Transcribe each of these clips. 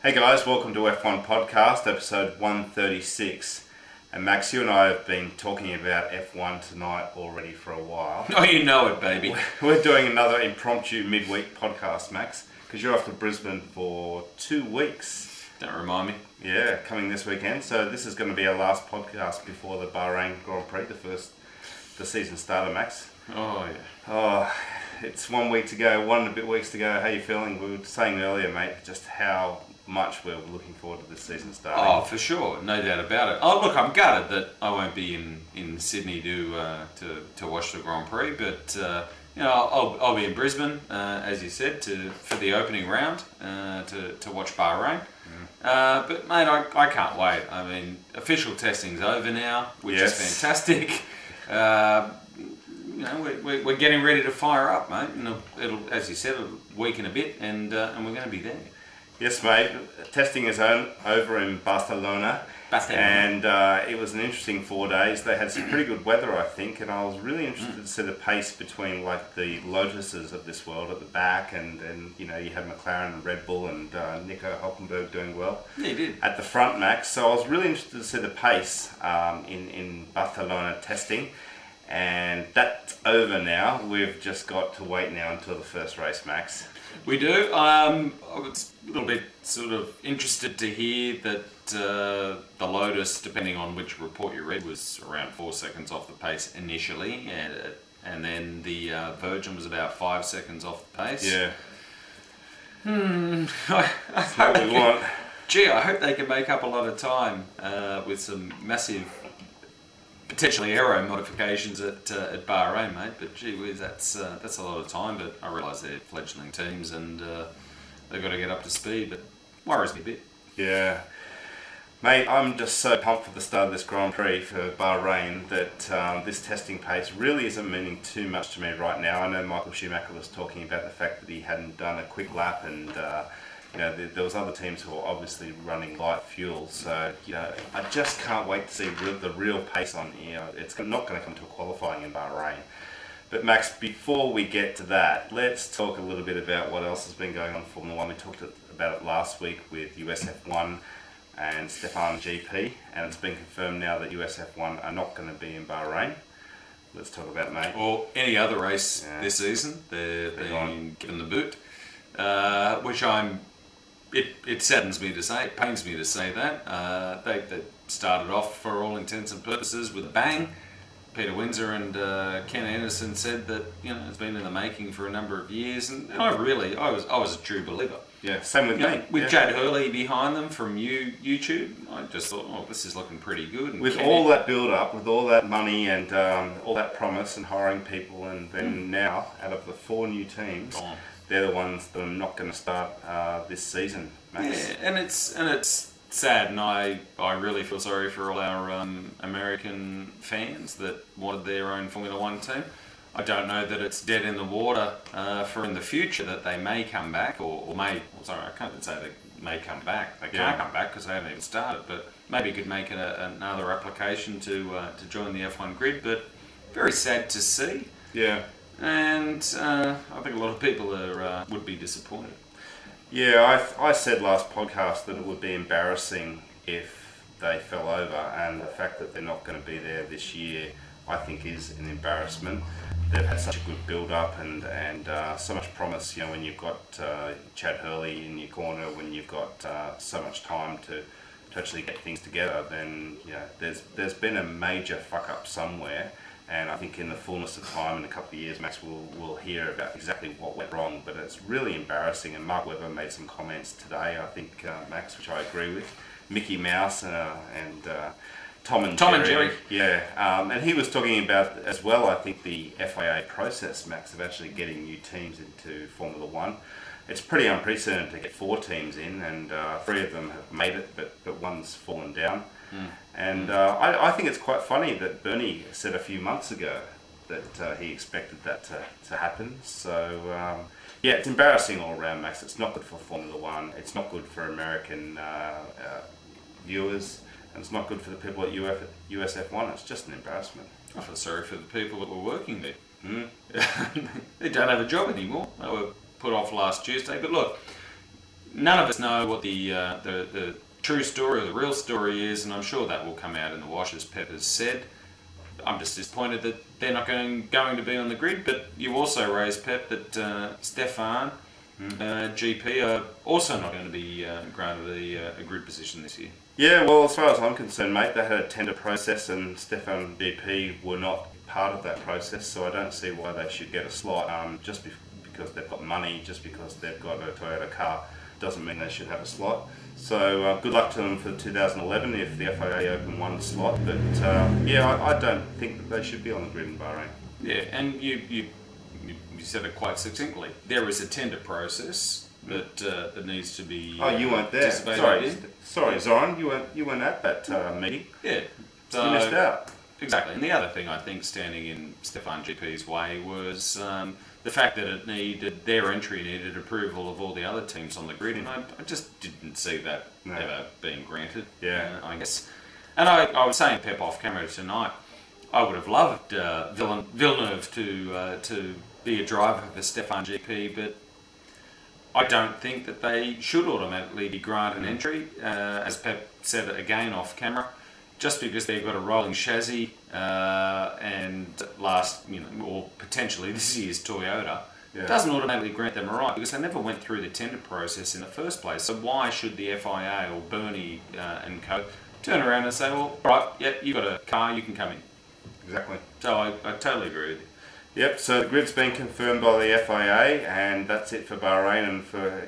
Hey guys, welcome to F1 Podcast, episode 136. And Max, you and I have been talking about F1 tonight already for a while. Oh, you know it, baby. We're doing another impromptu midweek podcast, Max, because you're off to Brisbane for 2 weeks. Don't remind me. Yeah, coming this weekend. So this is going to be our last podcast before the Bahrain Grand Prix, the season starter, Max. Oh, yeah. Oh, it's 1 week to go, 1 and a bit weeks to go. How are you feeling? We were saying earlier, mate, just how much we're looking forward to this season starting. Oh, for sure, no doubt about it. Oh, look, I'm gutted that I won't be in Sydney to watch the Grand Prix, but I'll be in Brisbane, as you said, for the opening round to watch Bahrain. But mate, I can't wait. I mean, official testing's over now, which is fantastic. We're getting ready to fire up, mate. And it'll, as you said, a week and a bit, and we're going to be there. Yes, mate. Testing is over in Barcelona. And it was an interesting 4 days. They had some pretty good weather, I think, and I was really interested to see the pace between like the Lotuses of this world at the back, and you had McLaren and Red Bull and Nico Hülkenberg doing well. Yeah, he did. At the front, Max. So I was really interested to see the pace in Barcelona testing. And that's over now. We've just got to wait now until the first race, Max. We do. I was a little bit sort of interested to hear that the Lotus, depending on which report you read, was around 4 seconds off the pace initially, and then the Virgin was about 5 seconds off the pace. Yeah. That's what we want. Gee, I hope they can make up a lot of time with some massive, potentially aero modifications at Bahrain, mate. But gee whiz, that's a lot of time. But I realise they're fledgling teams and they've got to get up to speed. But worries me a bit. Yeah, mate. I'm just so pumped for the start of this Grand Prix for Bahrain that this testing pace really isn't meaning too much to me right now. I know Michael Schumacher was talking about the fact that he hadn't done a quick lap, and there was other teams who were obviously running light fuel, so I just can't wait to see the real pace on. It's not going to come to a qualifying in Bahrain. But Max, before we get to that, let's talk a little bit about what else has been going on in Formula 1. We talked about it last week with USF1 and Stefan GP, and it's been confirmed now that USF1 are not going to be in Bahrain. Let's talk about it, mate. Or any other race this season. They're being given the boot, which It saddens me to say, it pains me to say that. They started off, for all intents and purposes, with a bang. Peter Windsor and Ken Anderson said that it's been in the making for a number of years, and I was a true believer. Yeah, same with me. With Chad Hurley behind them from YouTube, I just thought, oh, this is looking pretty good. And with all that build-up, with all that money and all that promise and hiring people, and then now, out of the 4 new teams, they're the ones that are not going to start this season, Max. Yeah, and it's sad, and I really feel sorry for all our American fans that wanted their own Formula 1 team. I don't know that it's dead in the water for in the future that they may come back, I can't say they may come back. They can't come back because they haven't even started, but maybe could make it another application to join the F1 grid, but very sad to see. Yeah. And I think a lot of people would be disappointed. Yeah, I said last podcast that it would be embarrassing if they fell over, and the fact that they're not going to be there this year, I think, is an embarrassment. They've had such a good build-up and so much promise. When you've got Chad Hurley in your corner, when you've got so much time to actually get things together, then there's been a major fuck-up somewhere. And I think in the fullness of time, in a couple of years, Max, we'll hear about exactly what went wrong. But it's really embarrassing. And Mark Webber made some comments today, I think, Max, which I agree with. Mickey Mouse and Tom and Jerry. Yeah, and he was talking about as well, I think, the FIA process, Max, of actually getting new teams into Formula 1. It's pretty unprecedented to get 4 teams in, and 3 of them have made it, but one's fallen down. And I think it's quite funny that Bernie said a few months ago that he expected that to happen. So, it's embarrassing all around, Max. It's not good for Formula 1. It's not good for American viewers. And it's not good for the people at USF1. It's just an embarrassment. I feel sorry for the people that were working there. They don't have a job anymore. They were put off last Tuesday. But look, none of us know what the true story or the real story is, and I'm sure that will come out in the wash, as Pep has said. I'm just disappointed that they're not going to be on the grid, but you also raised, Pep, that Stefan GP are also not going to be granted a grid position this year. Yeah, well, as far as I'm concerned, mate, they had a tender process and Stefan GP were not part of that process, so I don't see why they should get a slot. Just because they've got money, just because they've got a Toyota car, doesn't mean they should have a slot. So good luck to them for 2011 if the FIA open one slot. But yeah, I don't think that they should be on the grid in Bahrain. Yeah, and you said it quite succinctly. There is a tender process that needs to be. Oh, you weren't there. Sorry, Zoran, you weren't at that meeting. Yeah, so you missed out. Exactly. And the other thing I think standing in Stefan GP's way was the fact that their entry needed approval of all the other teams on the grid, and I just didn't see that ever being granted. Yeah, I guess. And I was saying, Pep, off camera tonight, I would have loved Villeneuve to be a driver for Stefan GP, but I don't think that they should automatically be granted entry, as Pep said again off camera. Just because they've got a rolling chassis and or potentially this year's Toyota, doesn't automatically grant them a right, because they never went through the tender process in the first place. So why should the FIA or Bernie and co turn around and say, well, right, yep, you've got a car, you can come in. Exactly. So I totally agree with you. Yep, so the grid's been confirmed by the FIA, and that's it for Bahrain. And for,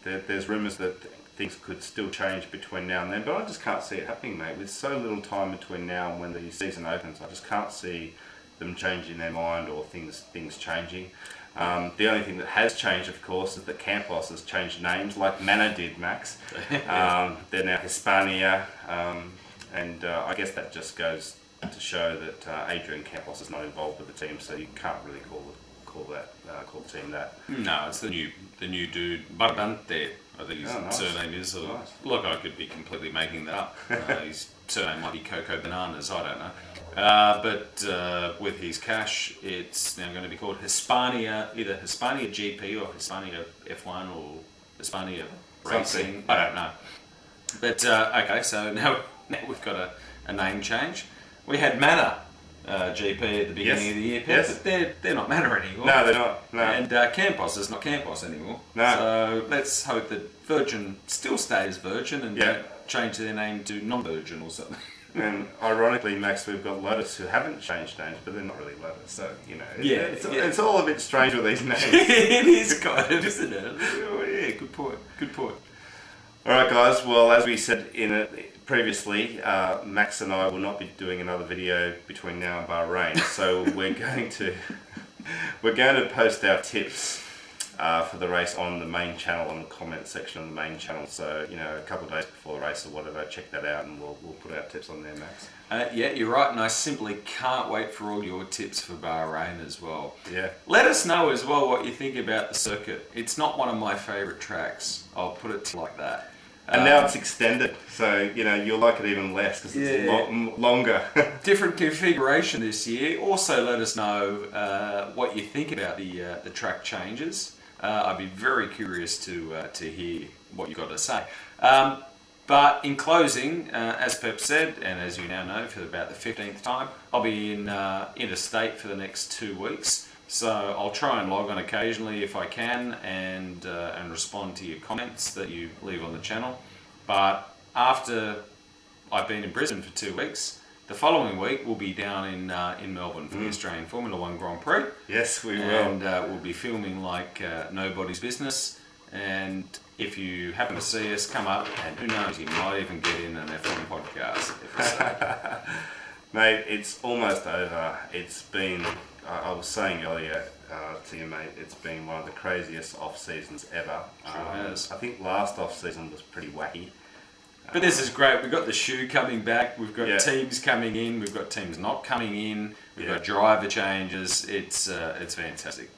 there's rumours that things could still change between now and then, but I just can't see it happening, mate. With so little time between now and when the season opens, I just can't see them changing their mind or things changing. The only thing that has changed, of course, is that Campos has changed names, like Mana did, Max. They're now Hispania, and I guess that just goes to show that Adrian Campos is not involved with the team, so you can't really call the team that. No, it's the new dude, Barbante, I think his surname is. Or, nice. Look, I could be completely making that up. His surname might be Coco Bananas, I don't know. But with his cash, it's now going to be called Hispania, either Hispania GP or Hispania F1 or Hispania Racing. I don't know. But okay, so now we've got a name change. We had Mana GP at the beginning of the year, but they're not Mana anymore. No, they're not. No. And Campos is not Campos anymore. No. So let's hope that Virgin still stays Virgin and don't change their name to non-Virgin or something. And ironically, Max, we've got Lotus who haven't changed names, but they're not really Lotus, so, it's all a bit strange with these names. It is kind of, isn't it? Oh, yeah, good point. Alright guys, well, as we said previously, Max and I will not be doing another video between now and Bahrain, so we're going to post our tips for the race on the main channel, on the comment section on the main channel. So, a couple of days before the race or whatever, check that out and we'll put our tips on there, Max. Yeah, you're right, and I simply can't wait for all your tips for Bahrain as well. Yeah. Let us know as well what you think about the circuit. It's not one of my favourite tracks, I'll put it like that. And now it's extended, so you'll like it even less because it's longer. Different configuration this year. Also, let us know what you think about the track changes. I'd be very curious to hear what you've got to say. But in closing, as Pep said, and as you now know, for about the 15th time, I'll be in interstate for the next 2 weeks. So I'll try and log on occasionally if I can and respond to your comments that you leave on the channel. But after I've been in Brisbane for 2 weeks, the following week we'll be down in Melbourne for the Australian Formula 1 Grand Prix. Yes, we will. And we'll be filming like nobody's business. And if you happen to see us, come up, and who knows, you might even get in an F1 podcast. Mate, it's almost over. It's been, I was saying earlier to you, mate, it's been one of the craziest off-seasons ever. Sure has. I think last off-season was pretty wacky. But this is great. We've got the shoe coming back. We've got teams coming in. We've got teams not coming in. We've got driver changes. It's fantastic.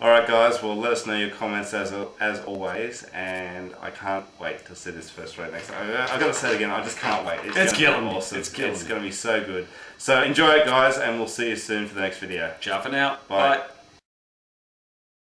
All right, guys. Well, let us know your comments as always, and I can't wait to see this first race next time. I've got to say it again. I just can't wait. It's killing me. Awesome. It's going to be so good. So enjoy it, guys, and we'll see you soon for the next video. Ciao for now. Bye.